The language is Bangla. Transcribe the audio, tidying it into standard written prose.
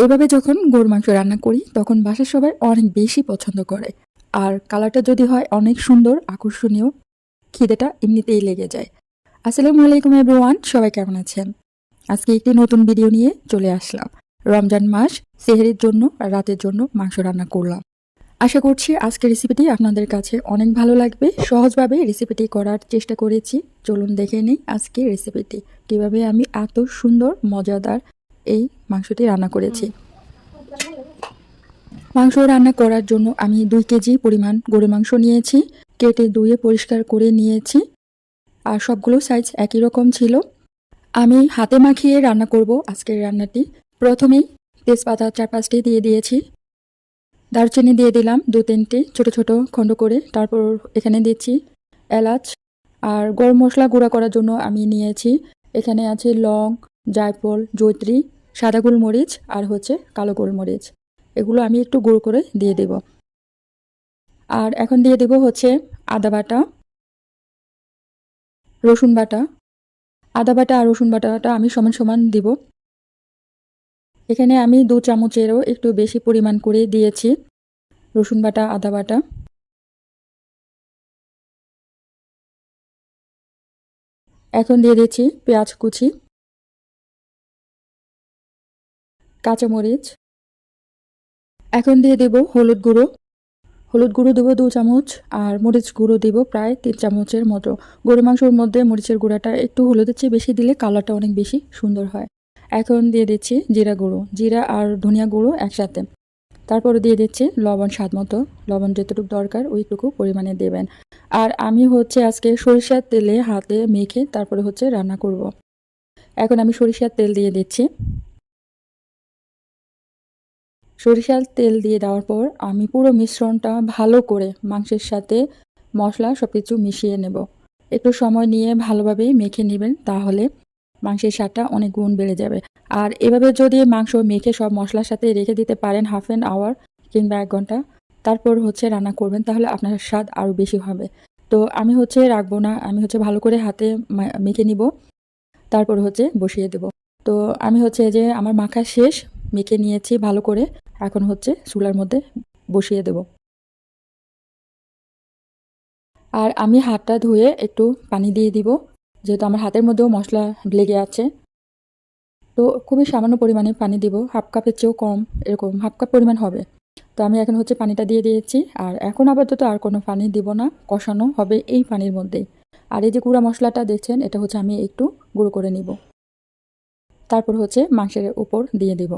এভাবে যখন গরুর মাংস রান্না করি তখন বাসার সবাই অনেক বেশি পছন্দ করে। আর কালারটা যদি হয় অনেক সুন্দর, আকর্ষণীয়, খিদেটা এমনিতেই লেগে যায়। আসসালামু আলাইকুম এভরিওয়ান, সবাই কেমন আছেন? আজকে একটি নতুন ভিডিও নিয়ে চলে আসলাম। রমজান মাস, সেহরির জন্য আর রাতের জন্য মাংস রান্না করলাম। আশা করছি আজকের রেসিপিটি আপনাদের কাছে অনেক ভালো লাগবে। সহজভাবে রেসিপিটি করার চেষ্টা করেছি। চলুন দেখে নিই আজকের রেসিপিটি, কিভাবে আমি এত সুন্দর মজাদার এই মাংসটি রান্না করেছি। মাংস রান্না করার জন্য আমি 2 কেজি পরিমাণ গরুর মাংস নিয়েছি। কেটে ধুয়ে পরিষ্কার করে নিয়েছি। আর সবগুলো সাইজ একই রকম ছিল। আমি হাতে মাখিয়ে রান্না করব আজকের রান্নাটি। প্রথমেই তেজপাতা 4-5টি দিয়ে দিয়েছি। দারচিনি দিয়ে দিলাম 2-3টি ছোট ছোট খণ্ড করে। তারপর এখানে দিচ্ছি এলাচ। আর গরম মশলা গুঁড়া করার জন্য আমি নিয়েছি, এখানে আছে লং, জায়ফল, জয়ত্রী, সাদা গোলমরিচ আর হচ্ছে কালো গোলমরিচ। এগুলো আমি একটু গুঁড়ো করে দিয়ে দেব। আর এখন দিয়ে দেব হচ্ছে আদা বাটা, রসুন বাটা। আদা বাটা আর রসুন বাটাটা আমি সমান সমান দিব। এখানে আমি 2 চামচেরও একটু বেশি পরিমাণ করে দিয়েছি রসুন বাটা, আদা বাটা। এখন দিয়ে দিচ্ছি পেঁয়াজ কুচি, কাঁচামরিচ। এখন দিয়ে দেব হলুদ গুঁড়ো। হলুদ গুঁড়ো দেবো 2 চামচ আর মরিচ গুঁড়ো দেব প্রায় 3 চামচের মতো। গরুর মাংসের মধ্যে মরিচের গুঁড়াটা একটু হলুদের চেয়ে বেশি দিলে কালারটা অনেক বেশি সুন্দর হয়। এখন দিয়ে দিচ্ছি জিরা গুঁড়ো, জিরা আর ধনিয়া গুঁড়ো একসাথে। তারপরে দিয়ে দিচ্ছি লবণ স্বাদ মতো। লবণ যতটুকু দরকার ওইটুকু পরিমাণে দেবেন। আর আমি হচ্ছে আজকে সরিষার তেলে হাতে মেখে তারপরে হচ্ছে রান্না করব। এখন আমি সরিষার তেল দিয়ে দিচ্ছি। সরিষার তেল দিয়ে দেওয়ার পর আমি পুরো মিশ্রণটা ভালো করে মাংসের সাথে মশলা সব কিছু মিশিয়ে নেব। একটু সময় নিয়ে ভালোভাবে মেখে নেবেন, তাহলে মাংসের স্বাদটা অনেক গুণ বেড়ে যাবে। আর এভাবে যদি মাংস মেখে সব মশলার সাথে রেখে দিতে পারেন 1/2 আওয়ার কিংবা 1 ঘন্টা, তারপর হচ্ছে রান্না করবেন, তাহলে আপনার স্বাদ আরও বেশি হবে। তো আমি হচ্ছে রাখবো না, আমি হচ্ছে ভালো করে হাতে মেখে নিব, তারপর হচ্ছে বসিয়ে দেব। তো আমি হচ্ছে যে আমার মাখা শেষ, মেখে নিয়েছি ভালো করে। এখন হচ্ছে চুলার মধ্যে বসিয়ে দেব। আর আমি হাতটা ধুয়ে একটু পানি দিয়ে দিব, যেহেতু আমার হাতের মধ্যেও মশলা লেগে আছে। তো খুবই সামান্য পরিমাণে পানি দিব, 1/2 কাপের চেয়েও কম, এরকম 1/2 কাপ পরিমাণ হবে। তো আমি এখন হচ্ছে পানিটা দিয়ে দিয়েছি। আর এখন আপাতত আর কোনো পানি দিব না, কষানো হবে এই পানির মধ্যেই। আর এই যে গুঁড়া মশলাটা দেখছেন, এটা হচ্ছে আমি একটু গুঁড়ো করে নিব, তারপর হচ্ছে মাংসের উপর দিয়ে দিব।